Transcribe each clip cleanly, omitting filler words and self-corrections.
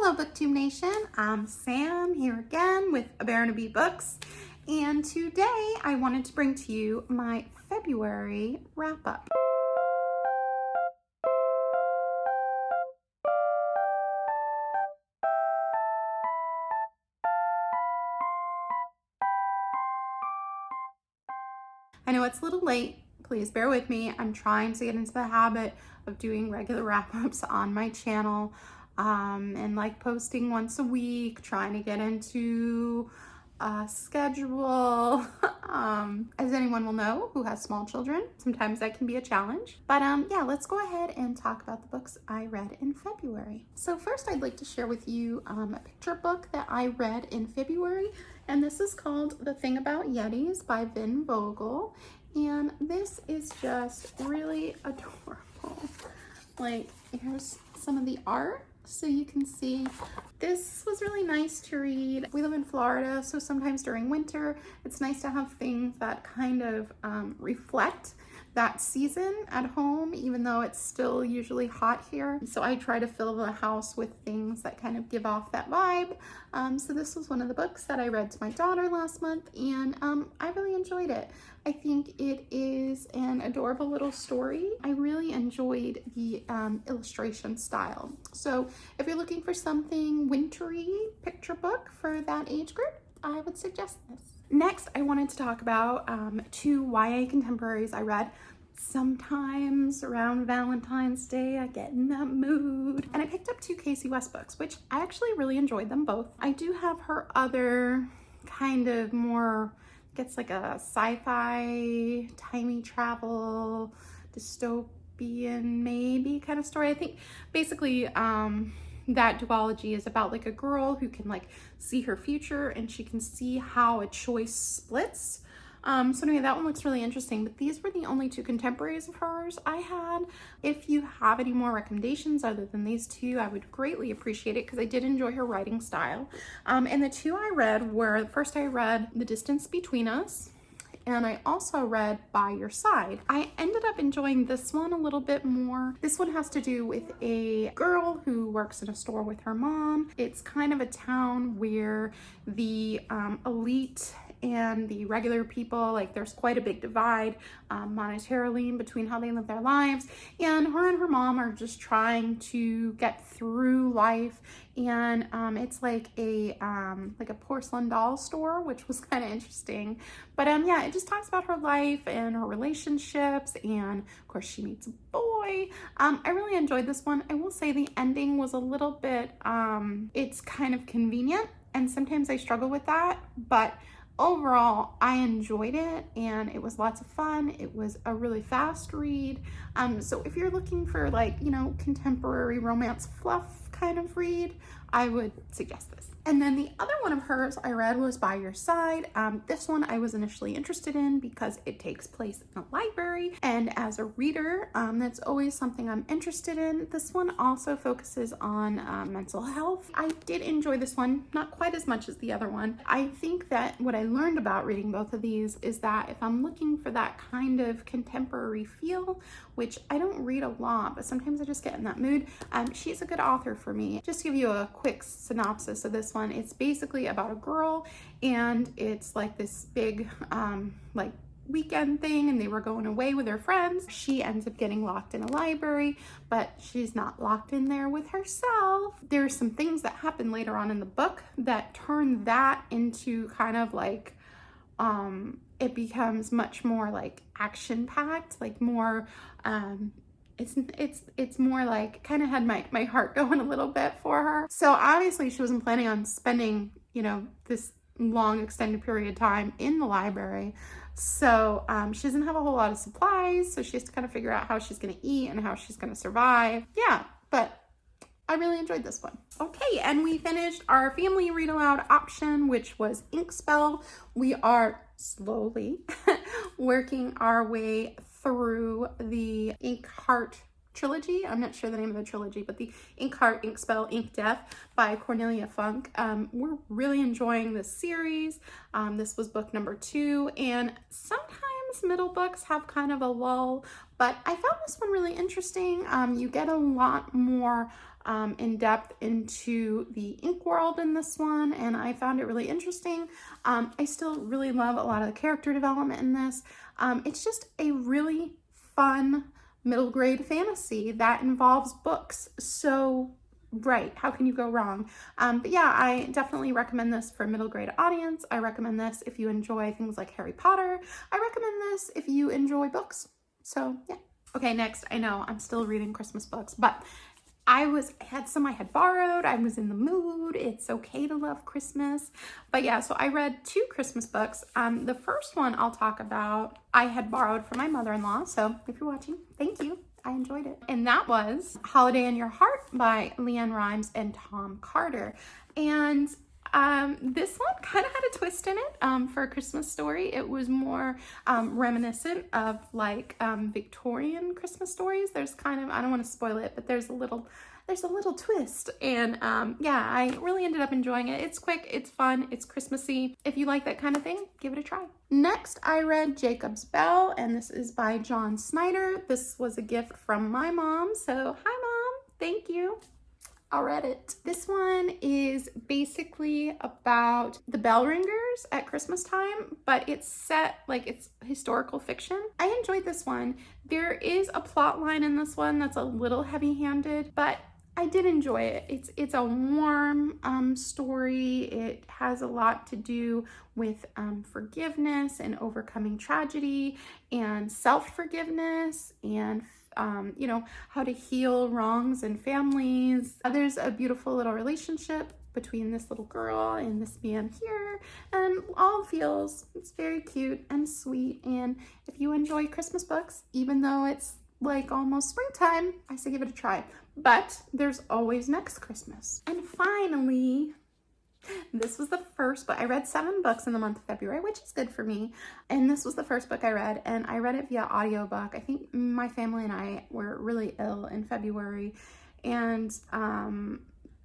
Hello BookTube Nation, I'm Sam here again with A Bear and a Bee Books, and today I wanted to bring to you my February wrap-up. I know it's a little late, please bear with me. I'm trying to get into the habit of doing regular wrap-ups on my channel. And like posting once a week, trying to get into a schedule. As anyone will know who has small children, sometimes that can be a challenge. But yeah, let's go ahead and talk about the books I read in February. So first I'd like to share with you a picture book that I read in February, and this is called The Thing About Yetis by Vogel. And this is just really adorable. Like, here's some of the art. So you can see this was really nice to read. We live in Florida, so sometimes during winter, it's nice to have things that kind of reflect that season at home, even though it's still usually hot here. So I try to fill the house with things that kind of give off that vibe. So this was one of the books that I read to my daughter last month, and I really enjoyed it. I think it is an adorable little story. I really enjoyed the illustration style. So if you're looking for something wintry picture book for that age group, I would suggest this. Next, I wanted to talk about two YA contemporaries I read. Sometimes around Valentine's Day, I get in that mood. And I picked up two Kasie West books, which I actually really enjoyed them both. I do have her other kind of more, gets like a sci-fi, timey travel, dystopian maybe kind of story. I think basically that duology is about like a girl who can like see her future and she can see how a choice splits. So anyway, that one looks really interesting, but these were the only two contemporaries of hers I had. If you have any more recommendations other than these two, I would greatly appreciate it because I did enjoy her writing style. And the two I read were, first I read The Distance Between Us, and I also read By Your Side. I ended up enjoying this one a little bit more. This one has to do with a girl who works in a store with her mom. It's kind of a town where the elite and the regular people, like there's quite a big divide monetarily between how they live their lives, and her mom are just trying to get through life. And it's like a porcelain doll store, which was kind of interesting. But yeah, it just talks about her life and her relationships, and of course she meets a boy. I really enjoyed this one. I will say the ending was a little bit it's kind of convenient, and sometimes I struggle with that, but overall, I enjoyed it and it was lots of fun. It was a really fast read. So if you're looking for like, you know, contemporary romance fluff kind of read, I would suggest this. And then the other one of hers I read was By Your Side. This one I was initially interested in because it takes place in a library, and as a reader, that's always something I'm interested in. This one also focuses on mental health. I did enjoy this one, not quite as much as the other one. I think that what I learned about reading both of these is that if I'm looking for that kind of contemporary feel, which I don't read a lot, but sometimes I just get in that mood, she's a good author for me. Just to give you a quick synopsis of this one, it's basically about a girl, and it's like this big like weekend thing, and they were going away with her friends. She ends up getting locked in a library, but she's not locked in there with herself. There's some things that happen later on in the book that turn that into kind of like it becomes much more like action-packed, like more it's more like kind of had my heart going a little bit for her. So obviously she wasn't planning on spending, you know, this long extended period of time in the library. So she doesn't have a whole lot of supplies, so she has to kind of figure out how she's going to eat and how she's going to survive. Yeah, but I really enjoyed this one. Okay, and we finished our family read aloud option, which was Inkspell. We are slowly working our way through the Inkheart trilogy. I'm not sure the name of the trilogy, but the Inkheart, Inkspell, Ink Death by Cornelia Funke. We're really enjoying this series. This was book number 2, and sometimes middle books have kind of a lull, but I found this one really interesting. You get a lot more in depth into the ink world in this one, and I found it really interesting. I still really love a lot of the character development in this. It's just a really fun middle grade fantasy that involves books. So right, how can you go wrong? But yeah, I definitely recommend this for a middle grade audience. I recommend this if you enjoy things like Harry Potter. I recommend this if you enjoy books. So yeah. Okay, next, I know I'm still reading Christmas books, but I had some I had borrowed. I was in the mood. It's okay to love Christmas. But yeah, so I read 2 Christmas books. The first one I'll talk about, I had borrowed from my mother-in-law. So if you're watching, thank you. I enjoyed it. And that was Holiday in Your Heart by LeAnn Rimes and Tom Carter. And this one kind of had a twist in it for a Christmas story. It was more reminiscent of like Victorian Christmas stories. There's kind of, I don't want to spoil it, but there's a little twist. And yeah, I really ended up enjoying it. It's quick, it's fun, it's Christmassy. If you like that kind of thing, give it a try. Next, I read Jacob's Bell, and this is by John Snyder. This was a gift from my mom. So hi mom, thank you. I read it. This one is basically about the bell ringers at Christmas time, but it's set like it's historical fiction. I enjoyed this one. There is a plot line in this one that's a little heavy-handed, but I did enjoy it. It's a warm story. It has a lot to do with forgiveness and overcoming tragedy and self-forgiveness and you know, how to heal wrongs in families. There's a beautiful little relationship between this little girl and this man here, and all feels, it's very cute and sweet. And if you enjoy Christmas books, even though it's like almost springtime, I say give it a try. But there's always next Christmas. And finally, this was the first book. I read 7 books in the month of February, which is good for me. And this was the first book I read, and I read it via audiobook. I think my family and I were really ill in February. And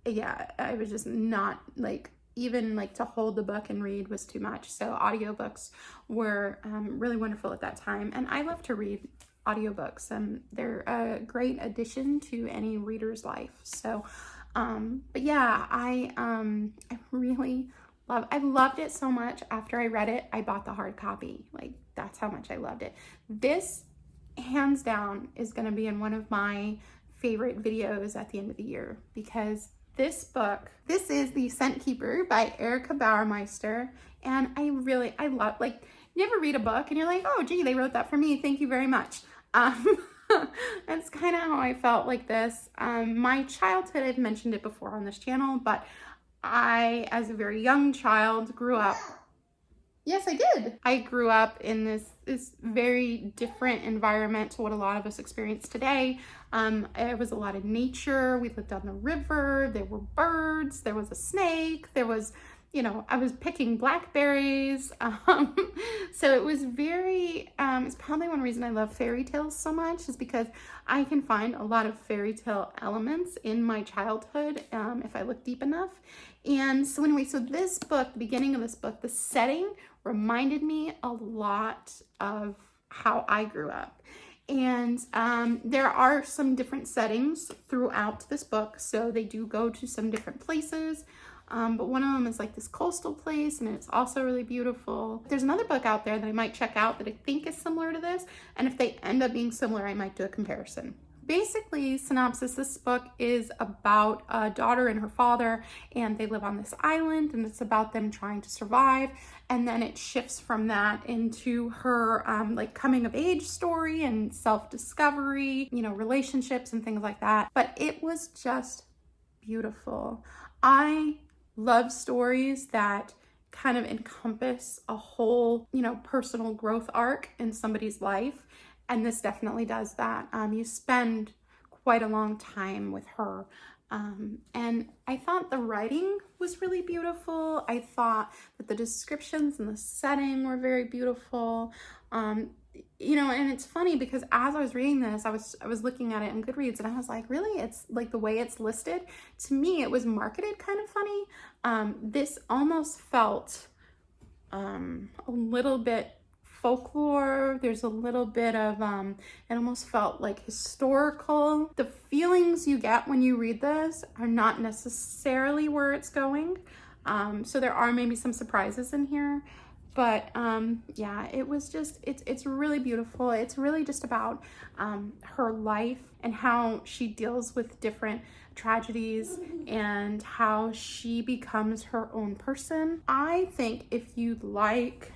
yeah, I was just not like, even like to hold the book and read was too much. So audiobooks were really wonderful at that time. And I love to read audiobooks, and they're a great addition to any reader's life. So but yeah, I really I loved it so much. After I read it, I bought the hard copy. Like, that's how much I loved it. This, hands down, is going to be in one of my favorite videos at the end of the year, because this book, this is The Scent Keeper by Erica Bauermeister. And I love, like, you ever read a book and you're like, oh, gee, they wrote that for me. Thank you very much. That's kind of how I felt like this. My childhood, I've mentioned it before on this channel, but I, as a very young child, grew up. Yes, I did. I grew up in this very different environment to what a lot of us experience today. It was a lot of nature. We lived on the river. There were birds. There was a snake. There was, you know, I was picking blackberries. So it was very, it's probably one reason I love fairy tales so much, is because I can find a lot of fairy tale elements in my childhood if I look deep enough. And so anyway, so this book, the beginning of this book, the setting reminded me a lot of how I grew up. And there are some different settings throughout this book. So they do go to some different places. But one of them is like this coastal place, and it's also really beautiful. There's another book out there that I might check out that I think is similar to this. And if they end up being similar, I might do a comparison. Basically, synopsis, this book is about a daughter and her father, and they live on this island, and it's about them trying to survive. And then it shifts from that into her like coming of age story and self-discovery, you know, relationships and things like that. But it was just beautiful. I love stories that kind of encompass a whole, you know, personal growth arc in somebody's life. And this definitely does that. You spend quite a long time with her. And I thought the writing was really beautiful. I thought that the descriptions and the setting were very beautiful. You know, and it's funny because as I was reading this, I was looking at it in Goodreads, and I was like, really? It's like the way it's listed. To me, it was marketed kind of funny. This almost felt a little bit folklore. There's a little bit of, it almost felt like historical. The feelings you get when you read this are not necessarily where it's going. So there are maybe some surprises in here. But yeah, it was just, it's really beautiful. It's really just about her life and how she deals with different tragedies and how she becomes her own person. I think if you like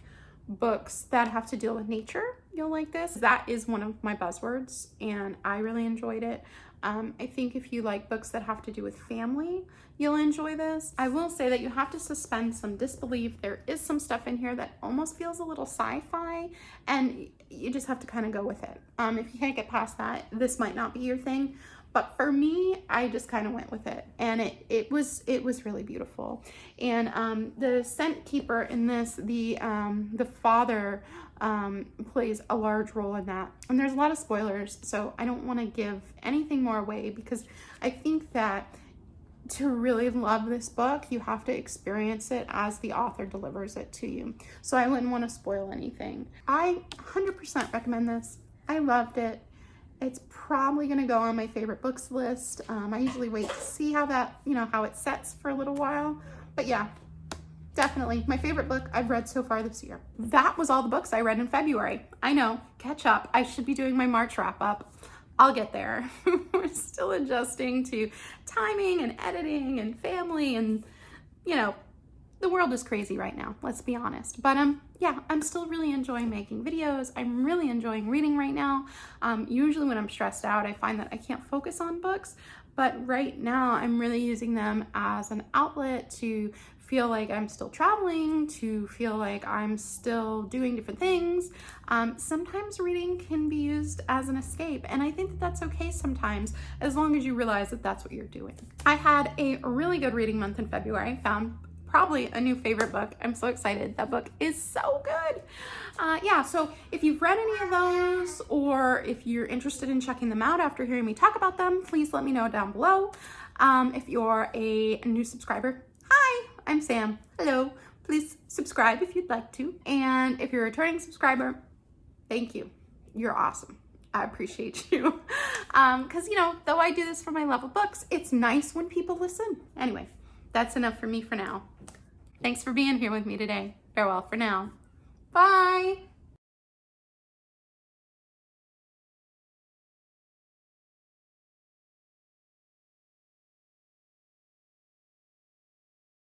books that have to deal with nature, you'll like this. That is one of my buzzwords and I really enjoyed it. I think if you like books that have to do with family, you'll enjoy this. I will say that you have to suspend some disbelief. There is some stuff in here that almost feels a little sci-fi and you just have to kind of go with it. If you can't get past that, this might not be your thing. But for me, I just kind of went with it and it was really beautiful. And the scent keeper in this, the father plays a large role in that. And there's a lot of spoilers, so I don't want to give anything more away because I think that to really love this book, you have to experience it as the author delivers it to you. So I wouldn't want to spoil anything. I 100% recommend this. I loved it. It's probably going to go on my favorite books list. I usually wait to see how that, how it sets for a little while. But yeah, definitely my favorite book I've read so far this year. That was all the books I read in February. I know, catch up. I should be doing my March wrap up. I'll get there. We're still adjusting to timing and editing and family and, the world is crazy right now, let's be honest. But yeah, I'm still really enjoying making videos. I'm really enjoying reading right now. Usually when I'm stressed out, I find that I can't focus on books, but right now I'm really using them as an outlet to feel like I'm still traveling, to feel like I'm still doing different things. Sometimes reading can be used as an escape, and I think that that's okay sometimes, as long as you realize that that's what you're doing. I had a really good reading month in February. Found probably a new favorite book. I'm so excited. That book is so good. Yeah, so if you've read any of those or if you're interested in checking them out after hearing me talk about them, please let me know down below. If you're a new subscriber, hi, I'm Sam. Hello. Please subscribe if you'd like to. And if you're a returning subscriber, thank you. You're awesome. I appreciate you. Because, though I do this for my love of books, it's nice when people listen. Anyway, that's enough for me for now. Thanks for being here with me today. Farewell for now. Bye.